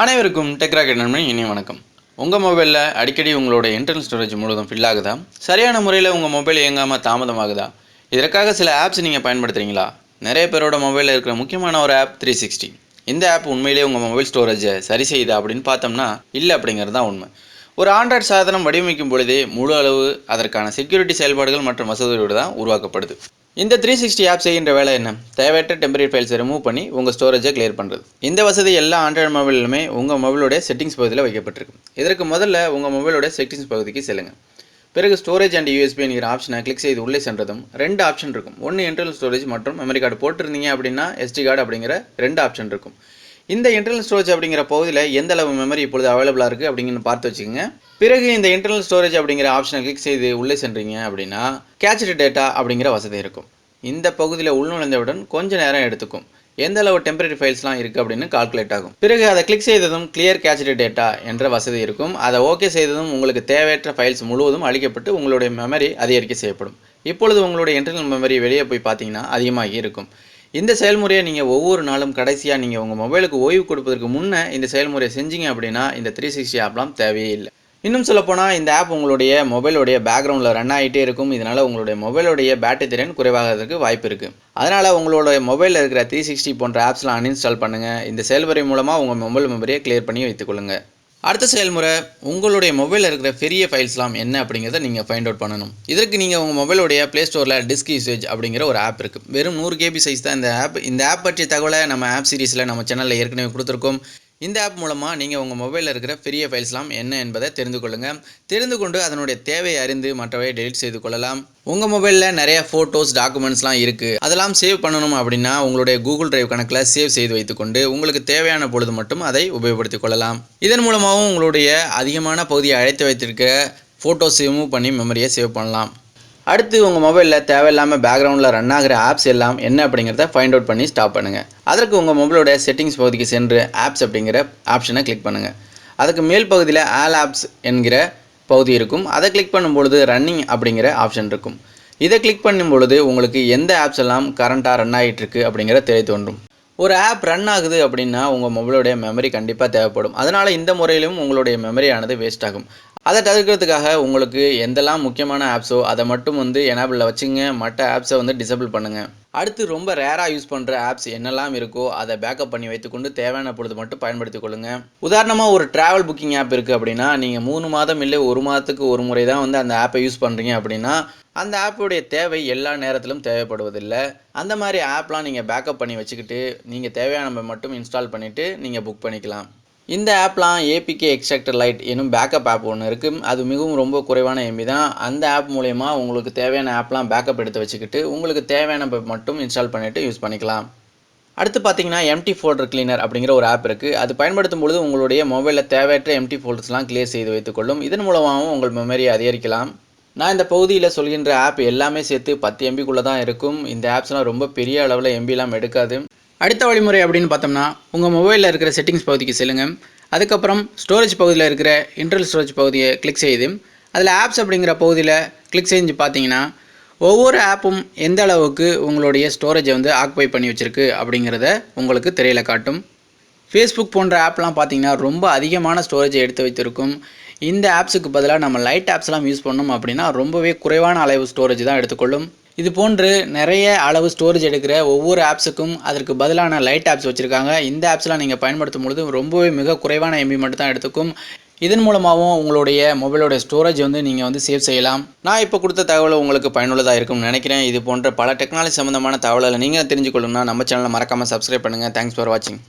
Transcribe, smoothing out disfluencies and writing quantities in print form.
அனைவருக்கும் டெக்ராக்கெட் நண்பன் இனிய வணக்கம். உங்கள் மொபைலில் அடிக்கடி உங்களோட இன்டர்னல் ஸ்டோரேஜ் முழுவதும் ஃபில் ஆகுதா? சரியான முறையில் உங்கள் மொபைல் இயங்காமல் தாமதமாகுதா? இதற்காக சில ஆப்ஸ் நீங்கள் பயன்படுத்துகிறீங்களா? நிறைய பேரோட மொபைலில் இருக்கிற முக்கியமான ஒரு ஆப் 360. இந்த ஆப் உண்மையிலேயே உங்கள் மொபைல் ஸ்டோரேஜை சரி செய்யுதா அப்படின்னு பார்த்தோம்னா இல்லை அப்படிங்கிறது தான் உண்மை. ஒரு ஆண்ட்ராய்டு சாதனம் வடிவமைக்கும் பொழுதே முழு அளவு அதற்கான செக்யூரிட்டி செயல்பாடுகள் மற்றும் வசதியோடு தான் உருவாக்கப்படுது. இந்த 360 ஆப் செய்கின்ற வேலை என்ன? தேவையற்ற டெம்பரரி ஃபைல்ஸை ரிமூவ் பண்ணி உங்கள் ஸ்டோரேஜை கிளியர் பண்ணுறது. இந்த வசதி எல்லா ஆண்ட்ராய்டு மொபைலுமே உங்கள் மொபைலோட செட்டிங்ஸ் பகுதியில் வைக்கப்பட்டிருக்கு. இதற்கு முதல்ல உங்கள் மொபைலோட செட்டிங்ஸ் பகுதிக்கு செல்லுங்கள். பிறகு ஸ்டோரேஜ் அண்ட் யூஎஸ்பி என்கிற ஆப்ஷனை கிளிக் செய்து உள்ளே சென்றதும் ரெண்டு ஆப்ஷன் இருக்கும். ஒன்று இன்டர்னல் ஸ்டோரேஜ் மற்றும் மெமரி கார்டு போட்டிருந்தீங்க அப்படின்னா எஸ்டி கார்டு அப்படிங்கிற ரெண்டு ஆப்ஷன் இருக்கும். இந்த இன்டர்னல் ஸ்டோரேஜ் அப்படிங்கிற பகுதியில் எந்த அளவு மெமரி இப்பொழுது அவைலபிளாக இருக்குது அப்படிங்கன்னு பார்த்து வச்சுக்கோங்க. பிறகு இந்த இன்டர்னல் ஸ்டோரேஜ் அப்படிங்கிற ஆப்ஷனை கிளிக் செய்து உள்ளே சென்றீங்க அப்படின்னா கேட்ச்டு டேட்டா அப்படிங்கிற வசதி இருக்கும். இந்த பகுதியில் உள்நுழைந்தவுடன் கொஞ்சம் நேரம் எடுத்துக்கும். எந்த அளவு டெம்பரரி ஃபைல்ஸ்லாம் இருக்குது அப்படின்னு கால்குலேட் ஆகும். பிறகு அதை கிளிக் செய்ததும் கிளியர் கேட்ச்டு டேட்டா என்ற வசதி இருக்கும். அதை ஓகே செய்ததும் உங்களுக்கு தேவையற்ற ஃபைல்ஸ் முழுவதும் அழிக்கப்பட்டு உங்களுடைய மெமரி அதிகரிக்க செய்யப்படும். இப்பொழுது உங்களுடைய இன்டர்னல் மெமரி வெளியே போய் பார்த்தீங்கன்னா அதிகமாகி இருக்கும். இந்த செயல்முறையை நீங்கள் ஒவ்வொரு நாளும் கடைசியாக நீங்கள் உங்கள் மொபைலுக்கு ஓய்வு கொடுப்பதற்கு முன்னே இந்த செயல்முறையை செஞ்சீங்க அப்படின்னா இந்த 360 ஆப்லாம் தேவையே இல்லை. இன்னும் சொல்லப்போனால் இந்த ஆப் உங்களுடைய மொபைலோடைய பேக்ரவுண்டில் ரன் ஆகிட்டே இருக்கும். இதனால் உங்களுடைய மொபைலோடைய பேட்டரி திறன் குறைவாகிறதுக்கு வாய்ப்பு இருக்குது. அதனால் உங்களோட மொபைலில் இருக்கிற 360 போன்ற ஆப்ஸ்லாம் அன்இன்ஸ்டால் பண்ணுங்கள். இந்த செயல்முறை மூலமாக உங்கள் மொபைல் மெமரியை கிளியர் பண்ணி வைத்துக்கொள்ளுங்கள். அடுத்த செயல்முறை உங்களுடைய மொபைலில் இருக்கிற பெரிய ஃபைல்ஸ்லாம் என்ன அப்படிங்கிறத நீங்கள் ஃபைண்ட் அவுட் பண்ணணும். இதற்கு நீங்கள் உங்கள் மொபைலோடைய ப்ளே ஸ்டோரில் டிஸ்க் யூசேஜ் அப்படிங்கிற ஒரு ஆப் இருக்குது. வெறும் 100 KB சைஸ் தான் இந்த ஆப். இந்த ஆப் பற்றிய தகவலை நம்ம ஆப் சீரிஸில் நம்ம சேனலில் ஏற்கனவே கொடுத்துருக்கோம். இந்த ஆப் மூலமாக நீங்கள் உங்கள் மொபைலில் இருக்கிற பெரிய ஃபைல்ஸ்லாம் என்ன என்பதை தெரிந்து கொள்ளுங்கள். தெரிந்து கொண்டு அதனுடைய தேவையை அறிந்து மற்றவை டெலிட் செய்து கொள்ளலாம். உங்கள் மொபைலில் நிறைய ஃபோட்டோஸ் டாக்குமெண்ட்ஸ்லாம் இருக்குது. அதெல்லாம் சேவ் பண்ணணும் அப்படின்னா உங்களுடைய கூகுள் டிரைவ் கணக்கில் சேவ் செய்து வைத்துக்கொண்டு உங்களுக்கு தேவையான பொழுது மட்டும் அதை உபயோகப்படுத்திக் கொள்ளலாம். இதன் மூலமாகவும் உங்களுடைய அதிகமான பகுதியை அழைத்து வைத்திருக்க ஃபோட்டோஸ் ரிமூவ் பண்ணி மெமரியை சேவ் பண்ணலாம். அடுத்து உங்கள் மொபைலில் தேவையில்லாமல் பேக்ரவுண்டில் ரன் ஆகிற ஆப்ஸ் எல்லாம் என்ன அப்படிங்கிறத ஃபைண்ட் அவுட் பண்ணி ஸ்டாப் பண்ணுங்கள். அதற்கு உங்கள் மொபைலோட செட்டிங்ஸ் பகுதிக்கு சென்று ஆப்ஸ் அப்படிங்கிற ஆப்ஷனை கிளிக் பண்ணுங்கள். அதுக்கு மேல் பகுதியில் ஆல் ஆப்ஸ் என்கிற பகுதி இருக்கும். அதை கிளிக் பண்ணும்பொழுது ரன்னிங் அப்படிங்கிற ஆப்ஷன் இருக்கும். இதை கிளிக் பண்ணும் பொழுது உங்களுக்கு எந்த ஆப்ஸ் எல்லாம் கரண்ட்டாக ரன் ஆகிட்டுருக்கு அப்படிங்கிற தெரிய தோன்றும். ஒரு ஆப் ரன் ஆகுது அப்படின்னா உங்கள் மொபைலோடைய மெமரி கண்டிப்பாக தேவைப்படும். அதனால் இந்த முறையிலும் உங்களுடைய மெமரியானது வேஸ்ட் ஆகும். அதை தவிர்க்கிறதுக்காக உங்களுக்கு எந்தெல்லாம் முக்கியமான ஆப்ஸோ அதை மட்டும் எனேபிளில் வச்சுங்க. மற்ற ஆப்ஸை டிசேபிள் பண்ணுங்கள். அடுத்து ரொம்ப ரேராக யூஸ் பண்ணுற ஆப்ஸ் என்னெல்லாம் இருக்கோ அதை பேக்கப் பண்ணி வைத்துக்கொண்டு தேவையான பொழுது மட்டும் பயன்படுத்திக் கொள்ளுங்கள். உதாரணமாக ஒரு ட்ராவல் புக்கிங் ஆப் இருக்குது அப்படின்னா நீங்கள் 3 மாதம் இல்லை 1 மாதத்துக்கு ஒரு முறை தான் அந்த ஆப்பை யூஸ் பண்ணுறீங்க அப்படின்னா அந்த ஆப்போடைய தேவை எல்லா நேரத்திலும் தேவைப்படுவதில்லை. அந்த மாதிரி ஆப்லாம் நீங்கள் பேக்கப் பண்ணி வச்சுக்கிட்டு நீங்கள் தேவையான மட்டும் இன்ஸ்டால் பண்ணிவிட்டு நீங்கள் புக் பண்ணிக்கலாம். இந்த ஆப்லாம் ஏபிகே எக்ஸ்ட்ராக்டர் லைட் எனும் பேக்கப் ஆப் ஒன்று இருக்குது. அது மிகவும் ரொம்ப குறைவான எம்பி தான். அந்த ஆப் மூலயமா உங்களுக்கு தேவையான ஆப்லாம் பேக்கப் எடுத்து வச்சுக்கிட்டு உங்களுக்கு தேவையான மட்டும் இன்ஸ்டால் பண்ணிவிட்டு யூஸ் பண்ணிக்கலாம். அடுத்து பார்த்தீங்கன்னா எம்டி ஃபோல்டர் கிளீனர் அப்படிங்கிற ஒரு ஆப் இருக்குது. அது பயன்படுத்தும் பொழுது உங்களுடைய மொபைலில் தேவையற்ற எம்டி ஃபோல்டர்ஸ்லாம் கிளியர் செய்து வைத்துக்கொள்ளும். இதன் மூலமாகவும் உங்கள் மெமரியை அதிகரிக்கலாம். நான் இந்த பகுதியில் சொல்கின்ற ஆப் எல்லாமே சேர்த்து 10 MBக்குள்ளே தான் இருக்கும். இந்த ஆப்ஸ்லாம் ரொம்ப பெரிய அளவில் எம்பிலாம் எடுக்காது. அடுத்த வழிமுறை அப்படின்னு பார்த்தோம்னா உங்கள் மொபைலில் இருக்கிற செட்டிங்ஸ் பகுதிக்கு செல்லுங்கள். அதுக்கப்புறம் ஸ்டோரேஜ் பகுதியில் இருக்கிற இன்டர்னல் ஸ்டோரேஜ் பகுதியை கிளிக் செய்து அதில் ஆப்ஸ் அப்படிங்கிற பகுதியில் கிளிக் செஞ்சு பார்த்தீங்கன்னா ஒவ்வொரு ஆப்பும் எந்த அளவுக்கு உங்களுடைய ஸ்டோரேஜை ஆக்குபை பண்ணி வச்சுருக்கு அப்படிங்கிறத உங்களுக்கு திரையில் காட்டும். ஃபேஸ்புக் போன்ற ஆப்லாம் பார்த்தீங்கன்னா ரொம்ப அதிகமான ஸ்டோரேஜை எடுத்து வைத்திருக்கும். இந்த ஆப்ஸுக்கு பதிலாக நம்ம லைட் ஆப்ஸ்லாம் யூஸ் பண்ணோம் அப்படின்னா ரொம்பவே குறைவான அளவு ஸ்டோரேஜ் தான் எடுத்துக்கொள்ளும். இது போன்று நிறைய அளவு ஸ்டோரேஜ் எடுக்கிற ஒவ்வொரு ஆப்ஸுக்கும் அதற்கு பதிலான லைட் ஆப்ஸ் வச்சுருக்காங்க. இந்த ஆப்ஸ்லாம் நீங்கள் பயன்படுத்தும் பொழுது ரொம்பவே மிக குறைவான எம்பி மட்டும் தான் எடுத்துக்கும். இதன் மூலமாகவும் உங்களுடைய மொபைலோட ஸ்டோரேஜ் நீங்கள் சேவ் செய்யலாம். நான் இப்போ கொடுத்த தகவல் உங்களுக்கு பயனுள்ளதாக இருக்கும்னு நினைக்கிறேன். இது போன்ற பல டெக்னாலஜி சம்மந்தமான தகவல்களை நீங்கள் தெரிஞ்சுக்கொள்ளணும்னா நம்ம சேனலை மறக்காமல் சப்ஸ்கிரைப் பண்ணுங்கள். தேங்க்ஸ் ஃபார் வாட்சிங்.